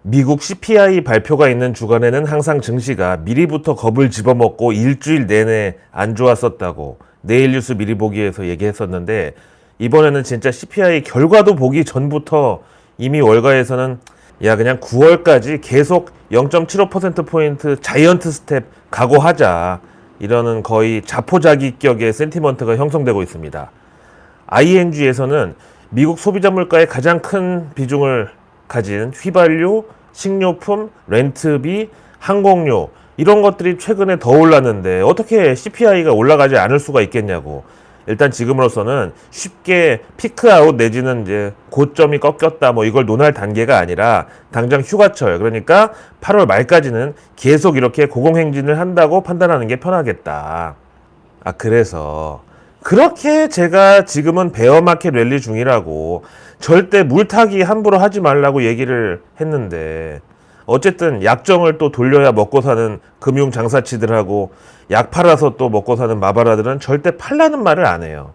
미국 CPI 발표가 있는 주간에는 항상 증시가 미리부터 겁을 집어먹고 일주일 내내 안 좋았었다고 내일 뉴스 미리 보기에서 얘기했었는데, 이번에는 진짜 CPI 결과도 보기 전부터 이미 월가에서는 야 그냥 9월까지 계속 0.75%포인트 자이언트 스텝 각오하자, 이러는 거의 자포자기격의 센티먼트가 형성되고 있습니다. ING에서는 미국 소비자 물가의 가장 큰 비중을 가진 휘발유, 식료품, 렌트비, 항공료 이런 것들이 최근에 더 올랐는데 어떻게 CPI가 올라가지 않을 수가 있겠냐고. 일단 지금으로서는 쉽게 피크아웃 내지는 이제 고점이 꺾였다 뭐 이걸 논할 단계가 아니라 당장 휴가철, 그러니까 8월 말까지는 계속 이렇게 고공행진을 한다고 판단하는 게 편하겠다. 그래서 그렇게 제가 지금은 베어마켓 랠리 중이라고 절대 물타기 함부로 하지 말라고 얘기를 했는데, 어쨌든 약정을 또 돌려야 먹고 사는 금융 장사치들하고 약 팔아서 또 먹고 사는 마바라들은 절대 팔라는 말을 안 해요.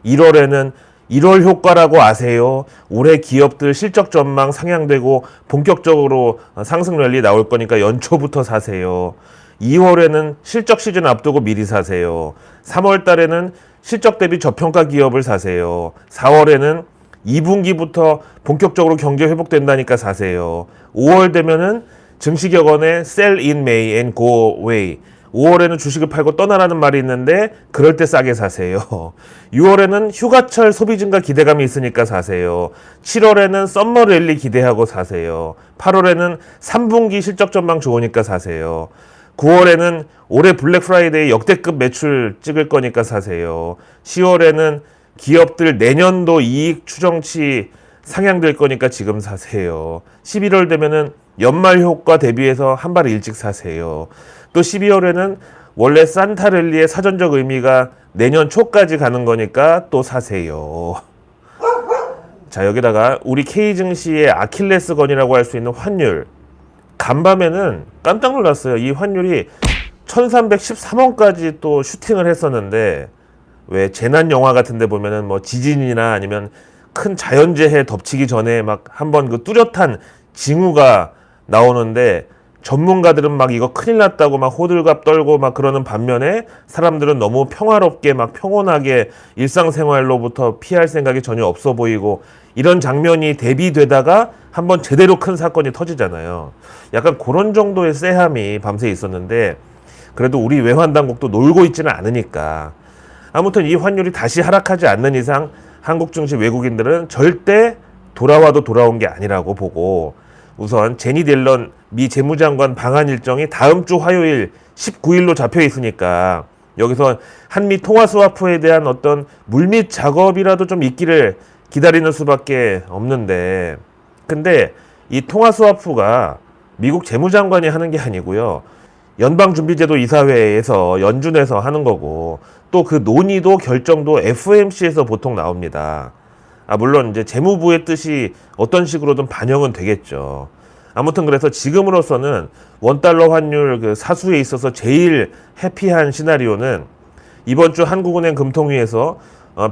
1월에는 1월 효과라고 아세요? 올해 기업들 실적 전망 상향되고 본격적으로 상승 랠리 나올 거니까 연초부터 사세요. 2월에는 실적 시즌 앞두고 미리 사세요. 3월 달에는 실적 대비 저평가 기업을 사세요. 4월에는 2분기부터 본격적으로 경제 회복된다니까 사세요. 5월 되면은 증시격언에 sell in May and go away. 5월에는 주식을 팔고 떠나라는 말이 있는데 그럴 때 싸게 사세요. 6월에는 휴가철 소비 증가 기대감이 있으니까 사세요. 7월에는 썸머 랠리 기대하고 사세요. 8월에는 3분기 실적 전망 좋으니까 사세요. 9월에는 올해 블랙 프라이데이 역대급 매출 찍을 거니까 사세요. 10월에는 기업들 내년도 이익 추정치 상향될 거니까 지금 사세요. 11월 되면은 연말 효과 대비해서 한 발 일찍 사세요. 또 12월에는 원래 산타 랠리의 사전적 의미가 내년 초까지 가는 거니까 또 사세요. 자, 여기다가 우리 K증시의 아킬레스건이라고 할 수 있는 환율. 간밤에는 깜짝 놀랐어요. 이 환율이 1313원까지 또 슈팅을 했었는데, 왜 재난 영화 같은 데 보면은 뭐 지진이나 아니면 큰 자연재해 덮치기 전에 막 한번 그 뚜렷한 징후가 나오는데 전문가들은 막 이거 큰일 났다고 막 호들갑 떨고 막 그러는 반면에 사람들은 너무 평화롭게 막 평온하게 일상생활로부터 피할 생각이 전혀 없어 보이고, 이런 장면이 대비되다가 한번 제대로 큰 사건이 터지잖아요. 약간 그런 정도의 쎄함이 밤새 있었는데, 그래도 우리 외환당국도 놀고 있지는 않으니까, 아무튼 이 환율이 다시 하락하지 않는 이상 한국 증시 외국인들은 절대 돌아와도 돌아온 게 아니라고 보고, 우선 제니 델런 미 재무장관 방한 일정이 다음 주 화요일 19일로 잡혀 있으니까 여기서 한미 통화 스와프에 대한 어떤 물밑 작업이라도 좀 있기를 기다리는 수밖에 없는데, 근데 이 통화 스와프가 미국 재무장관이 하는 게 아니고요, 연방준비제도 이사회에서 연준에서 하는 거고, 또 그 논의도 결정도 FOMC에서 보통 나옵니다. 물론 이제 재무부의 뜻이 어떤 식으로든 반영은 되겠죠. 아무튼 그래서 지금으로서는 원달러 환율 그 사수에 있어서 제일 해피한 시나리오는 이번 주 한국은행 금통위에서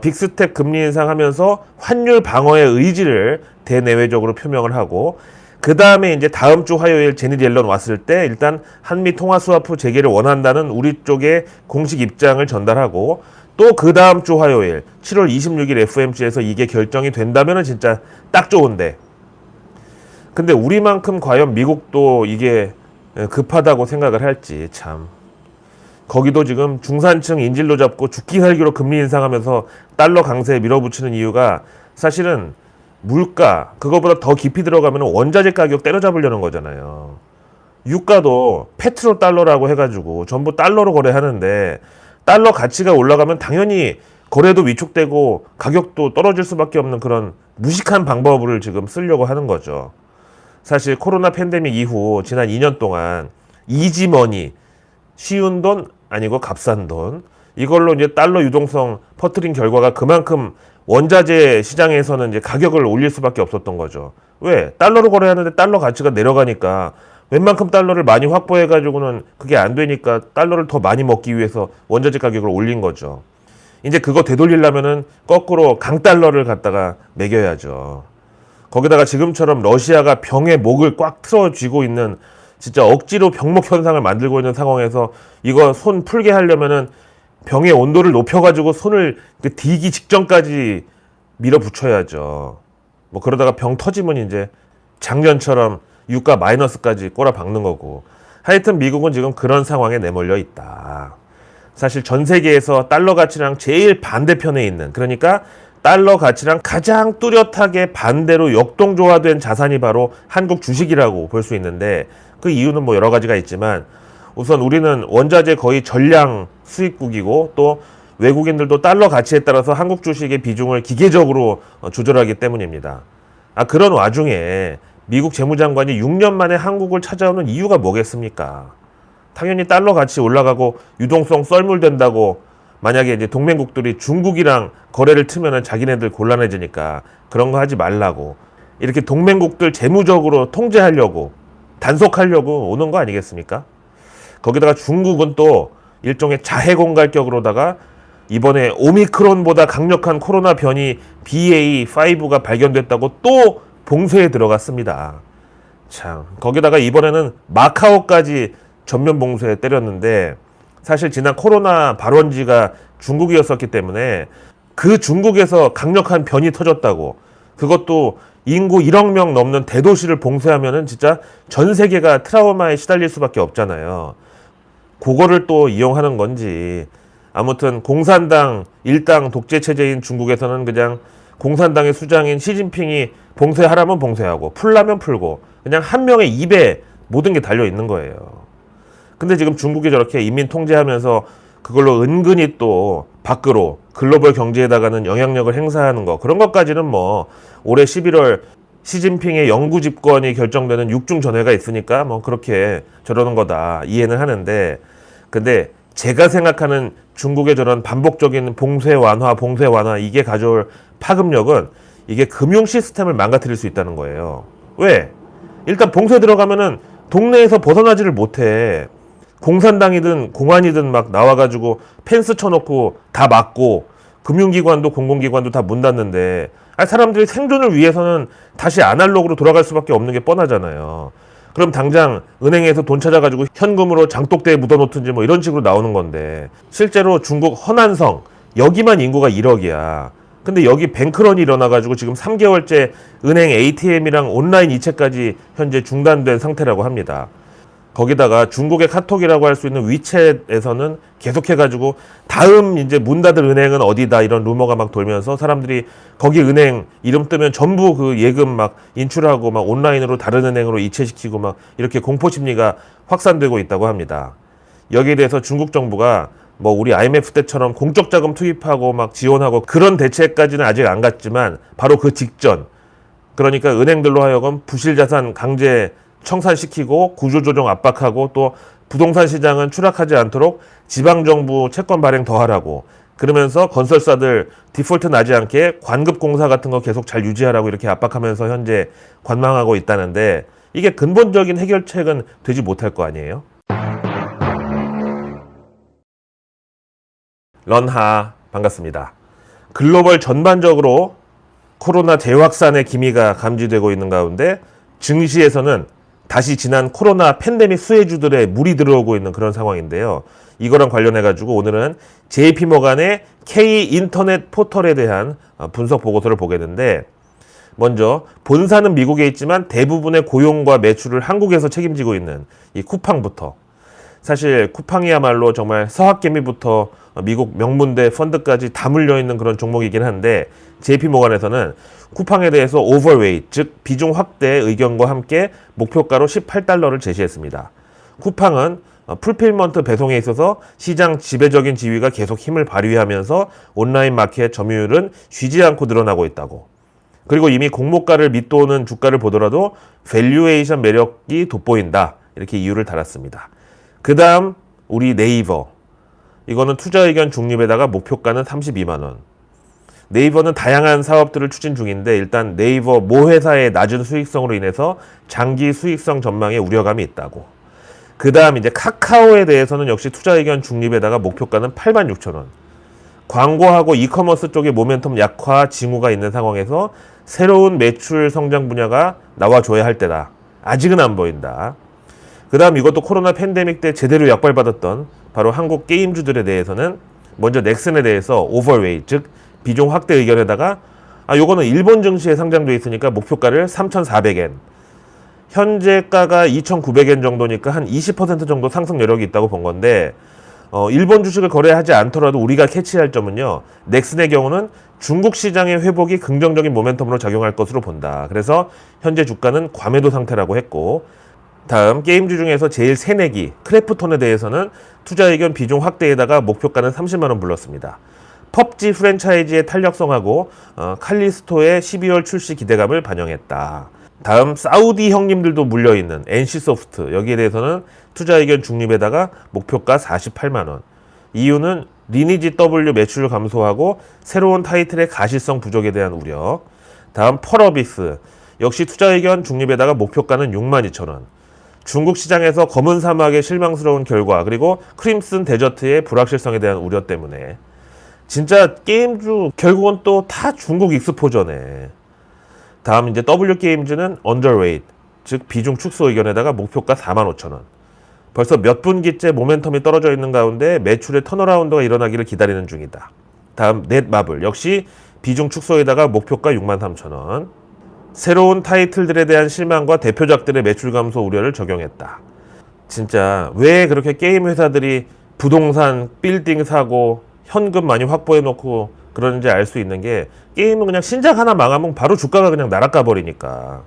빅스텝 금리 인상하면서 환율 방어의 의지를 대내외적으로 표명을 하고, 그 다음에 이제 다음 주 화요일 제니 옐런 왔을 때 일단 한미 통화 스와프 재개를 원한다는 우리 쪽의 공식 입장을 전달하고, 또 그 다음 주 화요일 7월 26일 FOMC에서 이게 결정이 된다면은 진짜 딱 좋은데, 근데 우리만큼 과연 미국도 이게 급하다고 생각을 할지 참. 거기도 지금 중산층 인질로 잡고 죽기 살기로 금리 인상하면서 달러 강세에 밀어붙이는 이유가 사실은 물가, 그거보다 더 깊이 들어가면 원자재 가격 때려잡으려는 거잖아요. 유가도 페트로 달러라고 해가지고 전부 달러로 거래하는데, 달러 가치가 올라가면 당연히 거래도 위축되고 가격도 떨어질 수밖에 없는 그런 무식한 방법을 지금 쓰려고 하는 거죠. 사실 코로나 팬데믹 이후 지난 2년 동안 이지머니, 쉬운 돈 아니고 값싼 돈, 이걸로 이제 달러 유동성 퍼뜨린 결과가 그만큼 원자재 시장에서는 이제 가격을 올릴 수밖에 없었던 거죠. 왜? 달러로 거래하는데 달러 가치가 내려가니까 웬만큼 달러를 많이 확보해가지고는 그게 안 되니까 달러를 더 많이 먹기 위해서 원자재 가격을 올린 거죠. 이제 그거 되돌리려면은 거꾸로 강달러를 갖다가 매겨야죠. 거기다가 지금처럼 러시아가 병의 목을 꽉 틀어쥐고 있는 진짜 억지로 병목 현상을 만들고 있는 상황에서 이거 손 풀게 하려면은 병의 온도를 높여가지고 손을 디기 직전까지 밀어붙여야죠. 뭐 그러다가 병 터지면 이제 작년처럼 유가 마이너스까지 꼬라박는 거고. 하여튼 미국은 지금 그런 상황에 내몰려 있다. 사실 전 세계에서 달러 가치랑 제일 반대편에 있는, 그러니까 달러 가치랑 가장 뚜렷하게 반대로 역동조화된 자산이 바로 한국 주식이라고 볼 수 있는데, 그 이유는 뭐 여러 가지가 있지만 우선 우리는 원자재 거의 전량 수입국이고 또 외국인들도 달러 가치에 따라서 한국 주식의 비중을 기계적으로 조절하기 때문입니다. 그런 와중에 미국 재무장관이 6년 만에 한국을 찾아오는 이유가 뭐겠습니까? 당연히 달러 가치 올라가고 유동성 썰물된다고, 만약에 이제 동맹국들이 중국이랑 거래를 트면은 자기네들 곤란해지니까 그런 거 하지 말라고, 이렇게 동맹국들 재무적으로 통제하려고, 단속하려고 오는 거 아니겠습니까? 거기다가 중국은 또 일종의 자해공갈격으로다가 이번에 오미크론보다 강력한 코로나 변이 BA5가 발견됐다고 또 봉쇄에 들어갔습니다. 참, 거기다가 이번에는 마카오까지 전면 봉쇄에 때렸는데, 사실 지난 코로나 발원지가 중국이었었기 때문에 그 중국에서 강력한 변이 터졌다고, 그것도 인구 1억 명 넘는 대도시를 봉쇄하면은 진짜 전 세계가 트라우마에 시달릴 수밖에 없잖아요. 그거를 또 이용하는 건지. 아무튼 공산당 일당 독재 체제인 중국에서는 그냥 공산당의 수장인 시진핑이 봉쇄하라면 봉쇄하고 풀라면 풀고 그냥 한 명의 입에 모든 게 달려 있는 거예요. 근데 지금 중국이 저렇게 인민 통제하면서 그걸로 은근히 또 밖으로 글로벌 경제에다가는 영향력을 행사하는 거, 그런 것까지는 뭐 올해 11월 시진핑의 영구 집권이 결정되는 6중 전회가 있으니까 뭐 그렇게 저러는 거다 이해는 하는데, 근데 제가 생각하는 중국의 저런 반복적인 봉쇄 완화 이게 가져올 파급력은 이게 금융 시스템을 망가뜨릴 수 있다는 거예요. 왜? 일단 봉쇄 들어가면은 동네에서 벗어나지를 못해. 공산당이든 공안이든 막 나와가지고 펜스 쳐놓고 다 막고, 금융기관도 공공기관도 다 문 닫는데, 사람들이 생존을 위해서는 다시 아날로그로 돌아갈 수밖에 없는 게 뻔하잖아요. 그럼 당장 은행에서 돈 찾아가지고 현금으로 장독대에 묻어놓든지 뭐 이런 식으로 나오는 건데, 실제로 중국 허난성 여기만 인구가 1억이야. 근데 여기 뱅크런이 일어나가지고 지금 3개월째 은행 ATM이랑 온라인 이체까지 현재 중단된 상태라고 합니다. 거기다가 중국의 카톡이라고 할 수 있는 위챗에서는 계속해가지고 다음 이제 문 닫을 은행은 어디다 이런 루머가 막 돌면서 사람들이 거기 은행 이름 뜨면 전부 그 예금 막 인출하고 막 온라인으로 다른 은행으로 이체시키고 막 이렇게 공포 심리가 확산되고 있다고 합니다. 여기에 대해서 중국 정부가 뭐 우리 IMF 때처럼 공적 자금 투입하고 막 지원하고 그런 대책까지는 아직 안 갔지만, 바로 그 직전, 그러니까 은행들로 하여금 부실 자산 강제 청산시키고 구조조정 압박하고 또 부동산 시장은 추락하지 않도록 지방정부 채권 발행 더 하라고, 그러면서 건설사들 디폴트 나지 않게 관급공사 같은 거 계속 잘 유지하라고 이렇게 압박하면서 현재 관망하고 있다는데, 이게 근본적인 해결책은 되지 못할 거 아니에요? 런하 반갑습니다. 글로벌 전반적으로 코로나 재확산의 기미가 감지되고 있는 가운데 증시에서는 다시 지난 코로나 팬데믹 수혜주들의 물이 들어오고 있는 그런 상황인데요. 이거랑 관련해가지고 오늘은 JP모간의 K 인터넷 포털에 대한 분석 보고서를 보겠는데, 먼저 본사는 미국에 있지만 대부분의 고용과 매출을 한국에서 책임지고 있는 이 쿠팡부터, 사실 쿠팡이야말로 정말 서학개미부터 미국 명문대 펀드까지 다 물려있는 그런 종목이긴 한데, JP모간에서는 쿠팡에 대해서 오버웨이트, 즉 비중 확대 의견과 함께 목표가로 $18를 제시했습니다. 쿠팡은 풀필먼트 배송에 있어서 시장 지배적인 지위가 계속 힘을 발휘하면서 온라인 마켓 점유율은 쉬지 않고 늘어나고 있다고. 그리고 이미 공모가를 밑도는 주가를 보더라도 밸류에이션 매력이 돋보인다, 이렇게 이유를 달았습니다. 그 다음 우리 네이버, 이거는 투자 의견 중립에다가 목표가는 32만 원. 네이버는 다양한 사업들을 추진 중인데, 일단 네이버 모 회사의 낮은 수익성으로 인해서 장기 수익성 전망에 우려감이 있다고. 그 다음 이제 카카오에 대해서는 역시 투자 의견 중립에다가 목표가는 86,000원. 광고하고 이커머스 쪽의 모멘텀 약화 징후가 있는 상황에서 새로운 매출 성장 분야가 나와줘야 할 때다. 아직은 안 보인다. 그 다음 이것도 코로나 팬데믹 때 제대로 약발받았던 바로 한국 게임주들에 대해서는 먼저 넥슨에 대해서 오버웨이, 즉 비중 확대 의견에다가 요거는 일본 증시에 상장돼 있으니까 목표가를 3,400엔, 현재가가 2,900엔 정도니까 한 20% 정도 상승 여력이 있다고 본 건데, 일본 주식을 거래하지 않더라도 우리가 캐치할 점은요, 넥슨의 경우는 중국 시장의 회복이 긍정적인 모멘텀으로 작용할 것으로 본다. 그래서 현재 주가는 과매도 상태라고 했고, 다음 게임주 중에서 제일 새내기 크래프톤에 대해서는 투자 의견 비중 확대에다가 목표가는 30만원 불렀습니다. 펍지 프랜차이즈의 탄력성하고 칼리스토의 12월 출시 기대감을 반영했다. 다음 사우디 형님들도 물려있는 NC소프트, 여기에 대해서는 투자 의견 중립에다가 목표가 48만원. 이유는 리니지 W 매출 감소하고 새로운 타이틀의 가시성 부족에 대한 우려. 다음 펄어비스, 역시 투자 의견 중립에다가 목표가는 62,000원. 중국 시장에서 검은 사막의 실망스러운 결과, 그리고 크림슨 데저트의 불확실성에 대한 우려 때문에 진짜 게임주 결국은 또 다 중국 익스포저네. 다음 이제 W게임즈는 언더웨이트, 즉 비중 축소 의견에다가 목표가 45,000원. 벌써 몇 분기째 모멘텀이 떨어져 있는 가운데 매출의 턴어라운드가 일어나기를 기다리는 중이다. 다음 넷마블, 역시 비중 축소에다가 목표가 63,000원. 새로운 타이틀들에 대한 실망과 대표작들의 매출 감소 우려를 적용했다. 진짜 왜 그렇게 게임 회사들이 부동산, 빌딩 사고, 현금 많이 확보해 놓고 그러는지 알 수 있는 게, 게임은 그냥 신작 하나 망하면 바로 주가가 그냥 날아가 버리니까.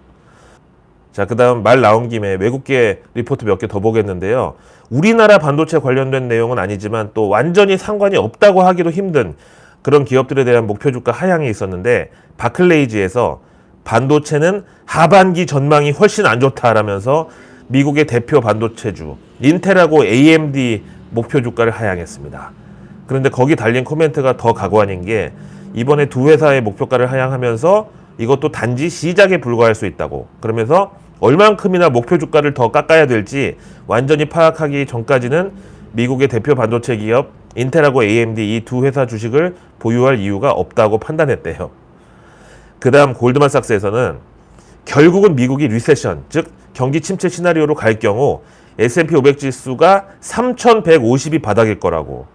자, 그 다음 말 나온 김에 외국계 리포트 몇 개 더 보겠는데요. 우리나라 반도체 관련된 내용은 아니지만 또 완전히 상관이 없다고 하기도 힘든 그런 기업들에 대한 목표 주가 하향이 있었는데, 바클레이지에서 반도체는 하반기 전망이 훨씬 안 좋다라면서 미국의 대표 반도체주 인텔하고 AMD 목표 주가를 하향했습니다. 그런데 거기 달린 코멘트가 더 가관인 게, 이번에 두 회사의 목표가를 하향하면서 이것도 단지 시작에 불과할 수 있다고, 그러면서 얼만큼이나 목표 주가를 더 깎아야 될지 완전히 파악하기 전까지는 미국의 대표 반도체 기업 인텔하고 AMD 이 두 회사 주식을 보유할 이유가 없다고 판단했대요. 그 다음 골드만삭스에서는 결국은 미국이 리세션, 즉 경기 침체 시나리오로 갈 경우 S&P 500 지수가 3,150이 바닥일 거라고.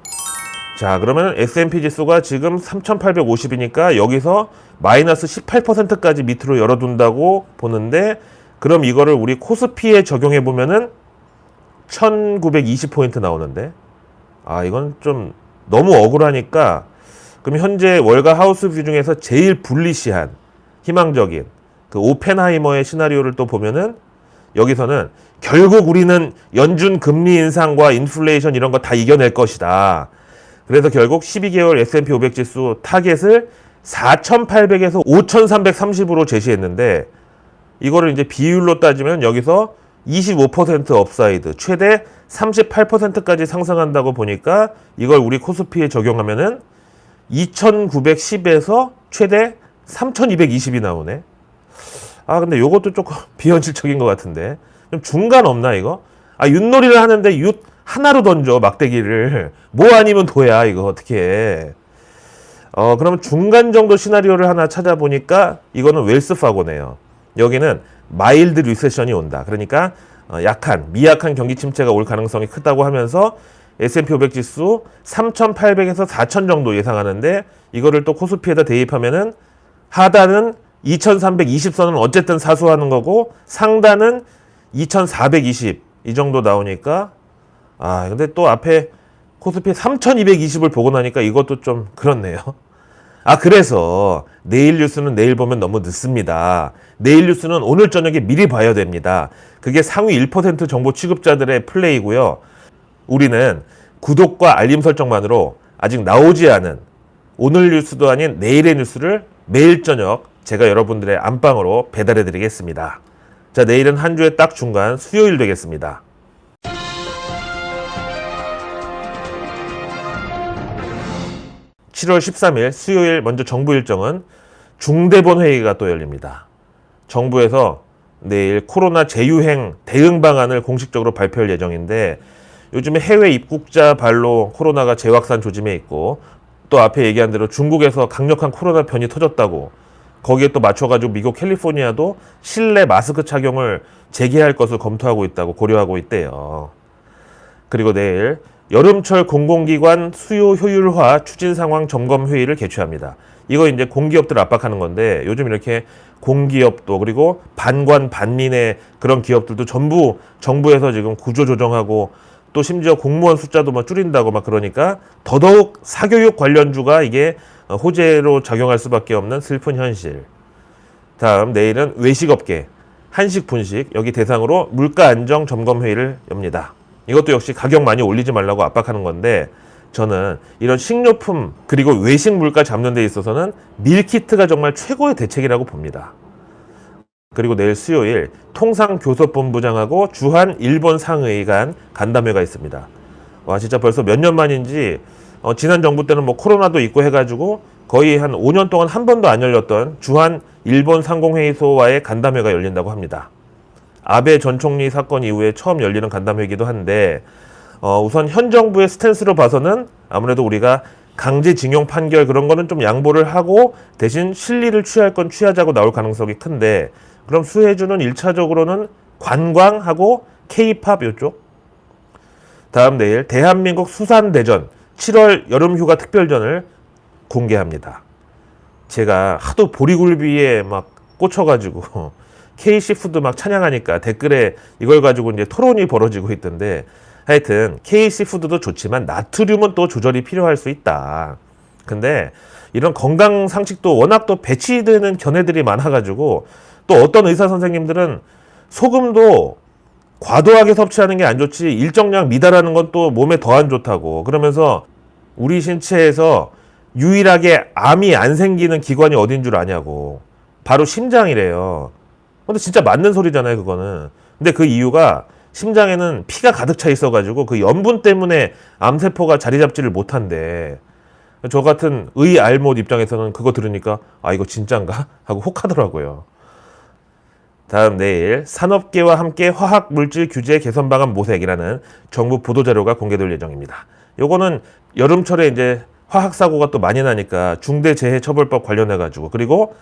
자, 그러면 S&P 지수가 지금 3,850이니까 여기서 마이너스 18%까지 밑으로 열어둔다고 보는데, 그럼 이거를 우리 코스피에 적용해 보면은 1,920포인트 나오는데, 이건 좀 너무 억울하니까, 그럼 현재 월가 하우스뷰 중에서 제일 불리시한 희망적인 그 오펜하이머의 시나리오를 또 보면은, 여기서는 결국 우리는 연준 금리 인상과 인플레이션 이런 거 다 이겨낼 것이다. 그래서 결국 12개월 S&P 500 지수 타겟을 4,800에서 5,330으로 제시했는데, 이거를 이제 비율로 따지면 여기서 25% 업사이드, 최대 38%까지 상승한다고 보니까 이걸 우리 코스피에 적용하면은 2,910에서 최대 3,220이 나오네. 근데 요것도 조금 비현실적인 것 같은데. 좀 중간 없나, 이거? 윷놀이를 하는데 윷 하나로 던져, 막대기를. 뭐 아니면 도야, 이거 어떻게 해. 그러면 중간 정도 시나리오를 하나 찾아보니까 이거는 웰스파고네요. 여기는 마일드 리세션이 온다. 그러니까 미약한 경기 침체가 올 가능성이 크다고 하면서 S&P 500 지수 3,800에서 4,000 정도 예상하는데, 이거를 또 코스피에다 대입하면은 하단은 2,320선은 어쨌든 사수하는 거고, 상단은 2,420 이 정도 나오니까, 근데 또 앞에 코스피 3,220을 보고 나니까 이것도 좀 그렇네요. 그래서 내일 뉴스는 내일 보면 너무 늦습니다. 내일 뉴스는 오늘 저녁에 미리 봐야 됩니다. 그게 상위 1% 정보 취급자들의 플레이고요. 우리는 구독과 알림 설정만으로 아직 나오지 않은 오늘 뉴스도 아닌 내일의 뉴스를 매일 저녁 제가 여러분들의 안방으로 배달해 드리겠습니다. 자, 내일은 한 주의 딱 중간 수요일 되겠습니다. 7월 13일 수요일 먼저 정부 일정은 중대본 회의가 또 열립니다. 정부에서 내일 코로나 재유행 대응 방안을 공식적으로 발표할 예정인데, 요즘에 해외 입국자 발로 코로나가 재확산 조짐에 있고 또 앞에 얘기한 대로 중국에서 강력한 코로나 변이 터졌다고 거기에 또 맞춰가지고 미국 캘리포니아도 실내 마스크 착용을 재개할 것을 검토하고 있다고 고려하고 있대요. 그리고 내일 여름철 공공기관 수요 효율화 추진 상황 점검 회의를 개최합니다. 이거 이제 공기업들 압박하는 건데 요즘 이렇게 공기업도 그리고 반관 반민의 그런 기업들도 전부 정부에서 지금 구조 조정하고 또 심지어 공무원 숫자도 막 줄인다고 막 그러니까 더더욱 사교육 관련주가 이게 호재로 작용할 수밖에 없는 슬픈 현실. 다음 내일은 외식업계, 한식 분식 여기 대상으로 물가 안정 점검 회의를 엽니다. 이것도 역시 가격 많이 올리지 말라고 압박하는 건데 저는 이런 식료품 그리고 외식 물가 잡는 데 있어서는 밀키트가 정말 최고의 대책이라고 봅니다. 그리고 내일 수요일 통상교섭본부장하고 주한 일본 상의 간 간담회가 있습니다. 와 진짜 벌써 몇 년 만인지 지난 정부 때는 뭐 코로나도 있고 해가지고 거의 한 5년 동안 한 번도 안 열렸던 주한 일본 상공회의소와의 간담회가 열린다고 합니다. 아베 전 총리 사건 이후에 처음 열리는 간담회이기도 한데 우선 현 정부의 스탠스로 봐서는 아무래도 우리가 강제징용 판결 그런 거는 좀 양보를 하고 대신 실리를 취할 건 취하자고 나올 가능성이 큰데 그럼 수혜주는 1차적으로는 관광하고 K-팝 요쪽. 다음 내일 대한민국 수산대전 7월 여름휴가 특별전을 공개합니다. 제가 하도 보리굴비에 막 꽂혀가지고 K시푸드 막 찬양하니까 댓글에 이걸 가지고 이제 토론이 벌어지고 있던데 하여튼 K시푸드도 좋지만 나트륨은 또 조절이 필요할 수 있다. 근데 이런 건강 상식도 워낙 또 배치되는 견해들이 많아가지고 또 어떤 의사 선생님들은 소금도 과도하게 섭취하는 게 안 좋지 일정량 미달하는 건 또 몸에 더 안 좋다고 그러면서 우리 신체에서 유일하게 암이 안 생기는 기관이 어딘 줄 아냐고 바로 심장이래요. 근데 진짜 맞는 소리잖아요 그거는. 근데 그 이유가 심장에는 피가 가득 차 있어가지고 그 염분 때문에 암세포가 자리 잡지를 못한대. 저 같은 의알못 입장에서는 그거 들으니까 아 이거 진짠가? 하고 혹하더라고요. 다음 내일 산업계와 함께 화학물질 규제 개선 방안 모색이라는 정부 보도자료가 공개될 예정입니다. 요거는 여름철에 이제 화학사고가 또 많이 나니까 중대재해처벌법 관련해가지고 그리고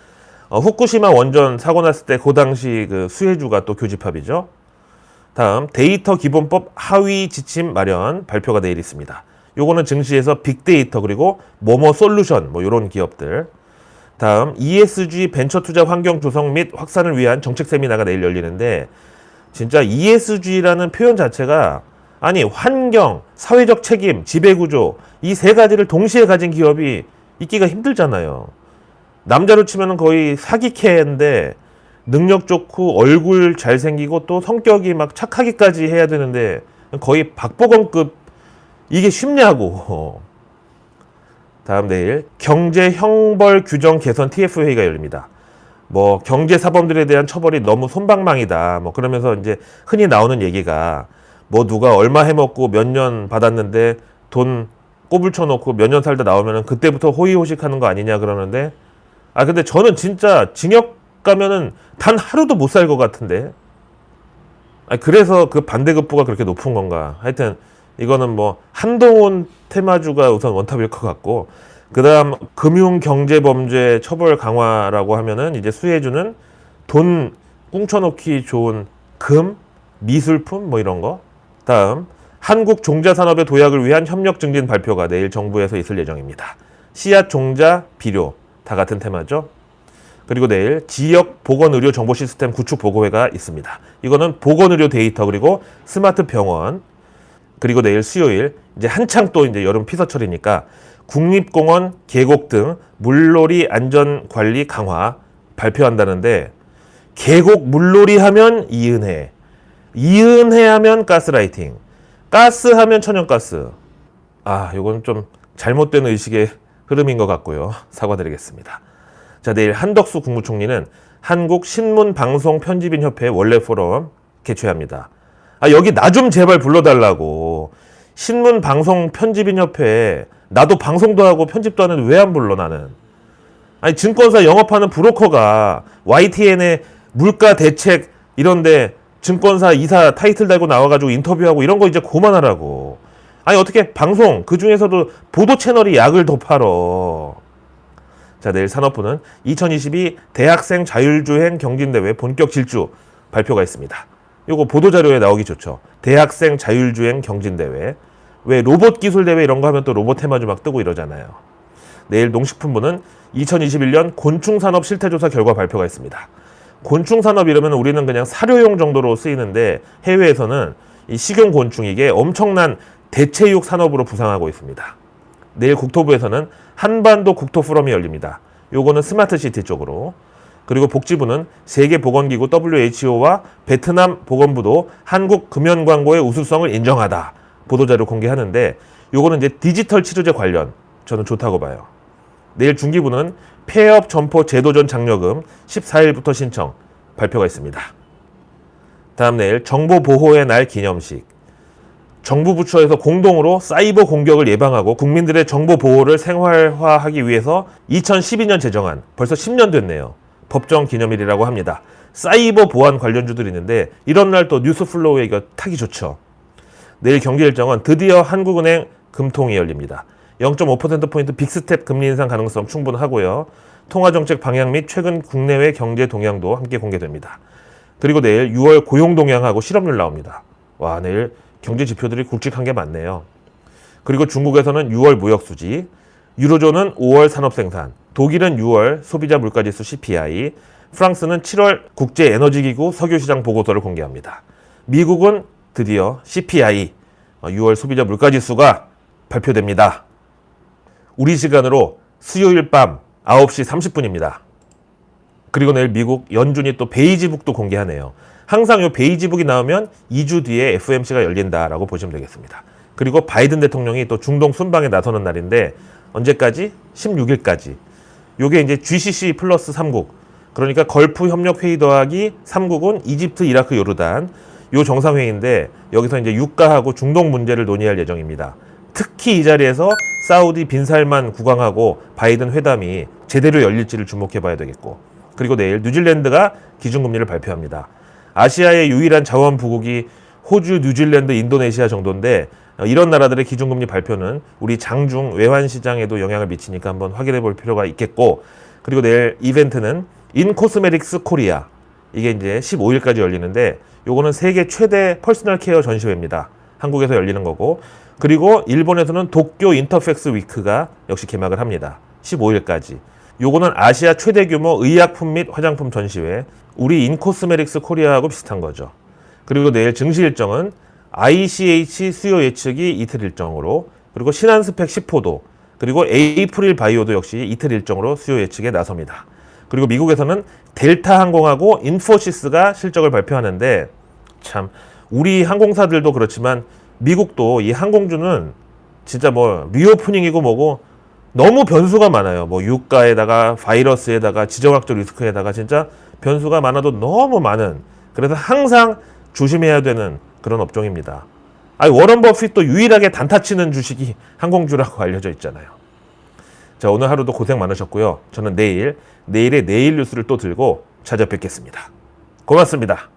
후쿠시마 원전 사고 났을 때 그 당시 그 수혜주가 또 교집합이죠. 다음 데이터 기본법 하위 지침 마련 발표가 내일 있습니다. 요거는 증시에서 빅데이터 그리고 모모 솔루션 뭐 요런 기업들. 다음 ESG 벤처 투자 환경 조성 및 확산을 위한 정책 세미나가 내일 열리는데 진짜 ESG라는 표현 자체가 아니 환경, 사회적 책임, 지배구조 이 세 가지를 동시에 가진 기업이 있기가 힘들잖아요. 남자로 치면 거의 사기캐인데 능력 좋고 얼굴 잘생기고 또 성격이 막 착하기까지 해야 되는데 거의 박보검급 이게 쉽냐고. 다음 내일 경제 형벌 규정 개선 TF 회의가 열립니다. 뭐 경제 사범들에 대한 처벌이 너무 솜방망이다. 뭐 그러면서 이제 흔히 나오는 얘기가 뭐 누가 얼마 해먹고 몇 년 받았는데 돈 꼬불 쳐놓고 몇 년 살다 나오면은 그때부터 호의호식하는 거 아니냐 그러는데 아 근데 저는 진짜 징역 가면은 단 하루도 못 살 것 같은데. 아 그래서 그 반대급부가 그렇게 높은 건가. 하여튼 이거는 뭐 한동훈 테마주가 우선 원탑일 것 같고 그 다음 금융경제범죄 처벌 강화라고 하면은 이제 수혜주는 돈 꿍쳐놓기 좋은 금, 미술품 뭐 이런 거. 다음 한국 종자산업의 도약을 위한 협력 증진 발표가 내일 정부에서 있을 예정입니다. 씨앗 종자 비료 다 같은 테마죠. 그리고 내일 지역 보건의료 정보 시스템 구축 보고회가 있습니다. 이거는 보건의료 데이터 그리고 스마트 병원 그리고 내일 수요일 이제 한창 또 이제 여름 피서철이니까 국립공원, 계곡 등 물놀이 안전 관리 강화 발표한다는데 계곡 물놀이 하면 이은혜, 이은혜 하면 가스라이팅, 가스 하면 천연가스. 아, 이건 좀 잘못된 의식의 흐름인 것 같고요. 사과드리겠습니다. 자, 내일 한덕수 국무총리는 한국신문방송편집인협회 원래 포럼 개최합니다. 아, 여기 나 좀 제발 불러달라고. 신문방송편집인협회 나도 방송도 하고 편집도 하는데 왜 안 불러 나는. 아니 증권사 영업하는 브로커가 YTN의 물가 대책 이런데 증권사 이사 타이틀 달고 나와가지고 인터뷰하고 이런 거 이제 그만하라고. 아니 어떻게 방송 그 중에서도 보도 채널이 약을 더 팔어. 자, 내일 산업부는 2022 대학생 자율주행 경진대회 본격 질주 발표가 있습니다. 요거 보도자료에 나오기 좋죠. 대학생 자율주행 경진대회. 왜 로봇 기술대회 이런 거 하면 또 로봇 테마주 막 뜨고 이러잖아요. 내일 농식품부는 2021년 곤충산업 실태조사 결과 발표가 있습니다. 곤충산업 이러면 우리는 그냥 사료용 정도로 쓰이는데 해외에서는 이 식용곤충 이게 엄청난 대체육 산업으로 부상하고 있습니다. 내일 국토부에서는 한반도 국토 포럼이 열립니다. 요거는 스마트시티 쪽으로. 그리고 복지부는 세계보건기구 WHO와 베트남 보건부도 한국 금연광고의 우수성을 인정하다. 보도자료 공개하는데 요거는 이제 디지털 치료제 관련 저는 좋다고 봐요. 내일 중기부는 폐업 점포 제도전 장려금 14일부터 신청 발표가 있습니다. 다음 내일 정보보호의 날 기념식. 정부 부처에서 공동으로 사이버 공격을 예방하고 국민들의 정보 보호를 생활화하기 위해서 2012년 제정한 벌써 10년 됐네요. 법정 기념일이라고 합니다. 사이버 보안 관련주들이 있는데 이런 날 또 뉴스 플로우에 이거 타기 좋죠. 내일 경기 일정은 드디어 한국은행 금통이 열립니다. 0.5%포인트 빅스텝 금리 인상 가능성 충분하고요. 통화정책 방향 및 최근 국내외 경제 동향도 함께 공개됩니다. 그리고 내일 6월 고용 동향하고 실업률 나옵니다. 와, 내일 경제 지표들이 굵직한 게 많네요. 그리고 중국에서는 6월 무역 수지, 유로존은 5월 산업 생산, 독일은 6월 소비자 물가지수 CPI, 프랑스는 7월 국제 에너지 기구 석유 시장 보고서를 공개합니다. 미국은 드디어 CPI 6월 소비자 물가지수가 발표됩니다. 우리 시간으로 수요일 밤 9시 30분입니다. 그리고 내일 미국 연준이 또 베이지북도 공개하네요. 항상 요 베이지북이 나오면 2주 뒤에 FOMC가 열린다라고 보시면 되겠습니다. 그리고 바이든 대통령이 또 중동 순방에 나서는 날인데 언제까지? 16일까지. 요게 이제 GCC 플러스 3국. 그러니까 걸프 협력 회의 더하기 3국은 이집트, 이라크, 요르단. 요 정상회의인데 여기서 이제 유가하고 중동 문제를 논의할 예정입니다. 특히 이 자리에서 사우디 빈살만 국왕하고 바이든 회담이 제대로 열릴지를 주목해 봐야 되겠고. 그리고 내일 뉴질랜드가 기준금리를 발표합니다. 아시아의 유일한 자원 부국이 호주, 뉴질랜드, 인도네시아 정도인데 이런 나라들의 기준금리 발표는 우리 장중 외환시장에도 영향을 미치니까 한번 확인해 볼 필요가 있겠고. 그리고 내일 이벤트는 인코스메틱스 코리아. 이게 이제 15일까지 열리는데 요거는 세계 최대 퍼스널 케어 전시회입니다. 한국에서 열리는 거고. 그리고 일본에서는 도쿄 인터팩스 위크가 역시 개막을 합니다. 15일까지. 요거는 아시아 최대 규모 의약품 및 화장품 전시회. 우리 인코스메틱스 코리아하고 비슷한 거죠. 그리고 내일 증시 일정은 ICH 수요 예측이 이틀 일정으로, 그리고 신한스펙 10호도, 그리고 에이프릴 바이오도 역시 이틀 일정으로 수요 예측에 나섭니다. 그리고 미국에서는 델타 항공하고 인포시스가 실적을 발표하는데 참 우리 항공사들도 그렇지만 미국도 이 항공주는 진짜 뭐 리오프닝이고 뭐고 너무 변수가 많아요. 뭐 유가에다가 바이러스에다가 지정학적 리스크에다가 진짜 변수가 많아도 너무 많은, 그래서 항상 조심해야 되는 그런 업종입니다. 아니 워런 버핏도 유일하게 단타 치는 주식이 항공주라고 알려져 있잖아요. 자, 오늘 하루도 고생 많으셨고요. 저는 내일의 내일 뉴스를 또 들고 찾아뵙겠습니다. 고맙습니다.